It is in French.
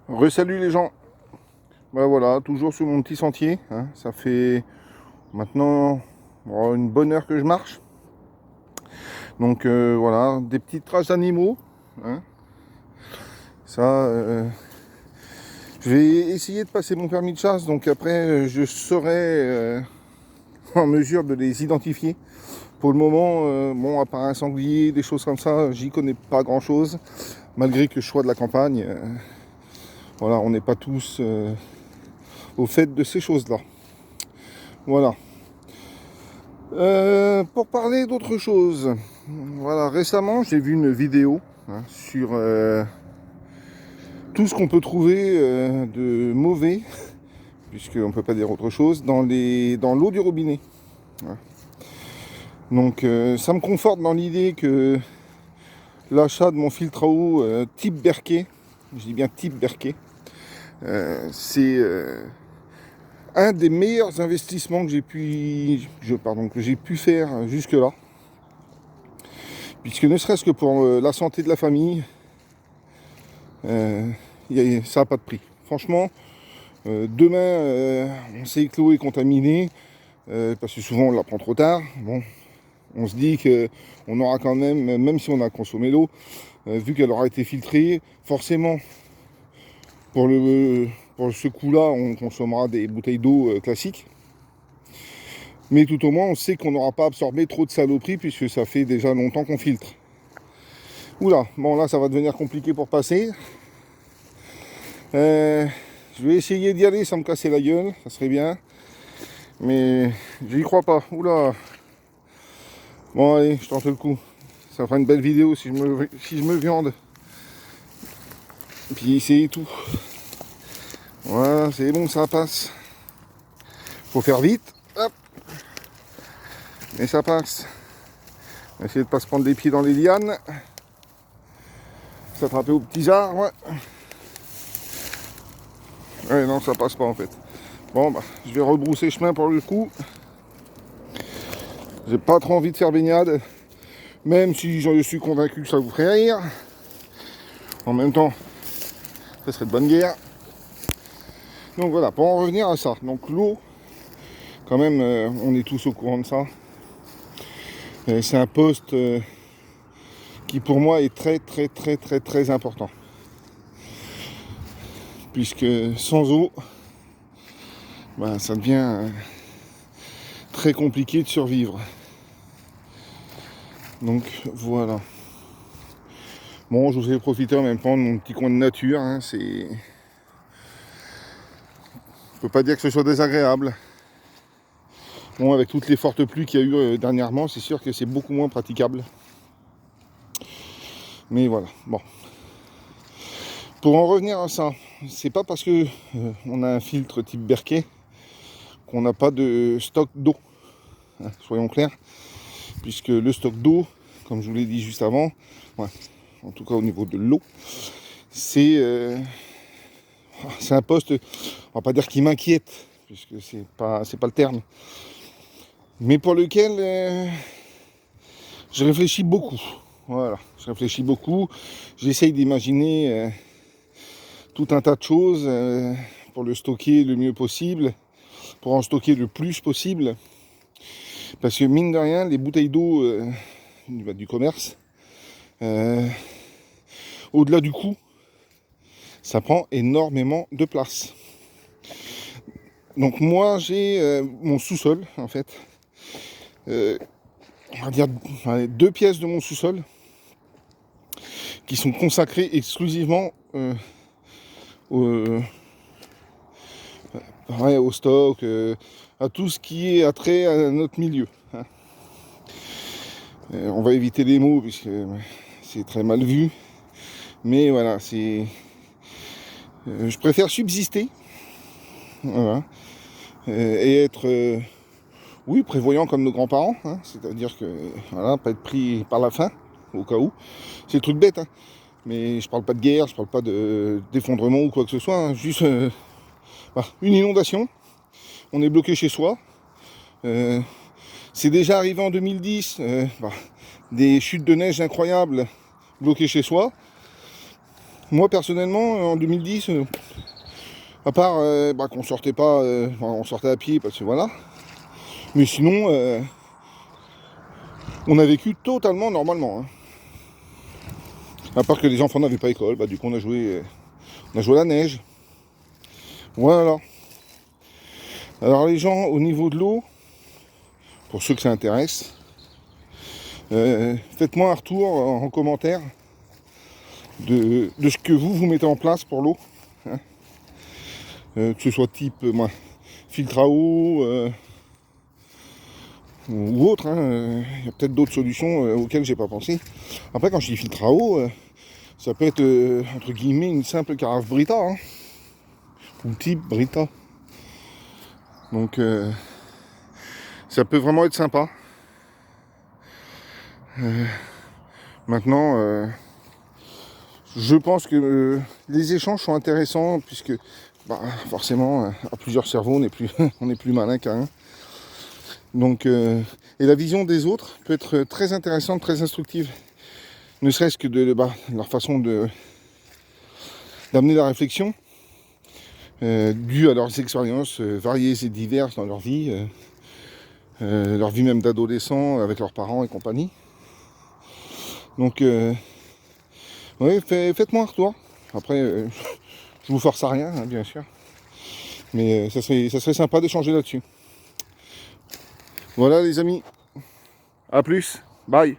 Re-salut les gens. Ben voilà, toujours sur mon petit sentier, hein. Ça fait maintenant une bonne heure que je marche. Donc voilà, des petites traces d'animaux, hein. Ça, je vais essayer de passer mon permis de chasse, donc après je serai en mesure de les identifier. Pour le moment, bon, à part un sanglier, des choses comme ça, j'y connais pas grand chose. Malgré que je sois de la campagne, voilà, on n'est pas tous au fait de ces choses-là. Voilà. Pour parler d'autre chose, voilà, récemment j'ai vu une vidéo, hein, sur tout ce qu'on peut trouver de mauvais, puisqu'on ne peut pas dire autre chose, dans l'eau du robinet, hein. Donc ça me conforte dans l'idée que l'achat de mon filtre à eau type Berkey, je dis bien type Berkey, c'est un des meilleurs investissements que j'ai pu faire jusque-là. Puisque ne serait-ce que pour la santé de la famille, ça n'a pas de prix. Franchement, demain, on sait que l'eau est contaminée, parce que souvent on la prend trop tard. Bon, on se dit qu'on aura quand même si on a consommé l'eau, vu qu'elle aura été filtrée, forcément, pour ce coup-là, on consommera des bouteilles d'eau classiques. Mais tout au moins, on sait qu'on n'aura pas absorbé trop de saloperies, puisque ça fait déjà longtemps qu'on filtre. Oula, bon là ça va devenir compliqué pour passer. Je vais essayer d'y aller sans me casser la gueule, ça serait bien. Mais j'y crois pas. Oula. Bon allez, je tente le coup. Ça fera une belle vidéo si je me viande. Et puis c'est tout. Voilà, c'est bon, ça passe. Faut faire vite. Hop. Mais ça passe. Essayer de pas se prendre les pieds dans les lianes. S'attraper aux petits arbres. Ouais, non, ça passe pas en fait. Bon, bah, je vais rebrousser chemin pour le coup. J'ai pas trop envie de faire baignade, même si je suis convaincu que ça vous ferait rire. En même temps, ça serait de bonne guerre. Donc voilà, pour en revenir à ça. Donc l'eau, quand même, on est tous au courant de ça. C'est un poste qui pour moi est très très très très très important. Puisque sans eau, bah, ça devient très compliqué de survivre. Donc voilà. Bon, je vous ai profité en même temps de mon petit coin de nature, hein, c'est... Je peux pas dire que ce soit désagréable. Bon, avec toutes les fortes pluies qu'il y a eu dernièrement, c'est sûr que c'est beaucoup moins praticable. Mais voilà, bon. Pour en revenir à ça, c'est pas parce que on a un filtre type Berkey qu'on n'a pas de stock d'eau, hein, soyons clairs. Puisque le stock d'eau, comme je vous l'ai dit juste avant, ouais, en tout cas au niveau de l'eau, c'est un poste, on va pas dire qui m'inquiète, puisque c'est pas le terme, mais pour lequel je réfléchis beaucoup. Voilà, je réfléchis beaucoup, j'essaye d'imaginer tout un tas de choses pour le stocker le mieux possible, pour en stocker le plus possible, parce que mine de rien, les bouteilles d'eau du commerce, au-delà du coût, ça prend énormément de place. Donc moi j'ai mon sous-sol en fait, on va dire 2 pièces de mon sous-sol qui sont consacrées exclusivement au stock, à tout ce qui est attrait à notre milieu, hein. On va éviter les mots puisque c'est très mal vu, mais voilà, je préfère subsister, voilà, et être oui, prévoyant comme nos grands-parents, hein, c'est-à-dire que voilà, pas être pris par la faim au cas où. C'est le truc bête, hein. Mais je parle pas de guerre, je parle pas d'effondrement ou quoi que ce soit, hein. Juste une inondation, on est bloqué chez soi. C'est déjà arrivé en 2010, des chutes de neige incroyables bloquées chez soi. Moi personnellement, en 2010, à part qu'on sortait pas, on sortait à pied parce que voilà. Mais sinon, on a vécu totalement normalement. Hein. À part que les enfants n'avaient pas école, du coup on a joué à la neige. Voilà. Alors les gens, au niveau de l'eau, pour ceux que ça intéresse, faites-moi un retour en commentaire de ce que vous mettez en place pour l'eau. Hein. Que ce soit type filtre à eau ou autre. Il y a peut-être d'autres solutions auxquelles j'ai pas pensé. Après, quand je dis filtre à eau, ça peut être entre guillemets une simple carafe Brita. Hein, ou type Brita. Donc ça peut vraiment être sympa. Maintenant, je pense que les échanges sont intéressants puisque forcément, à plusieurs cerveaux, on n'est plus malin qu'un. Donc, et la vision des autres peut être très intéressante, très instructive. Ne serait-ce que de leur façon d'amener la réflexion, due à leurs expériences variées et diverses dans leur vie même d'adolescents avec leurs parents et compagnie. Donc, ouais, faites-moi un retour. Après, je vous force à rien, hein, bien sûr. Mais ça serait sympa d'échanger là-dessus. Voilà les amis. À plus. Bye.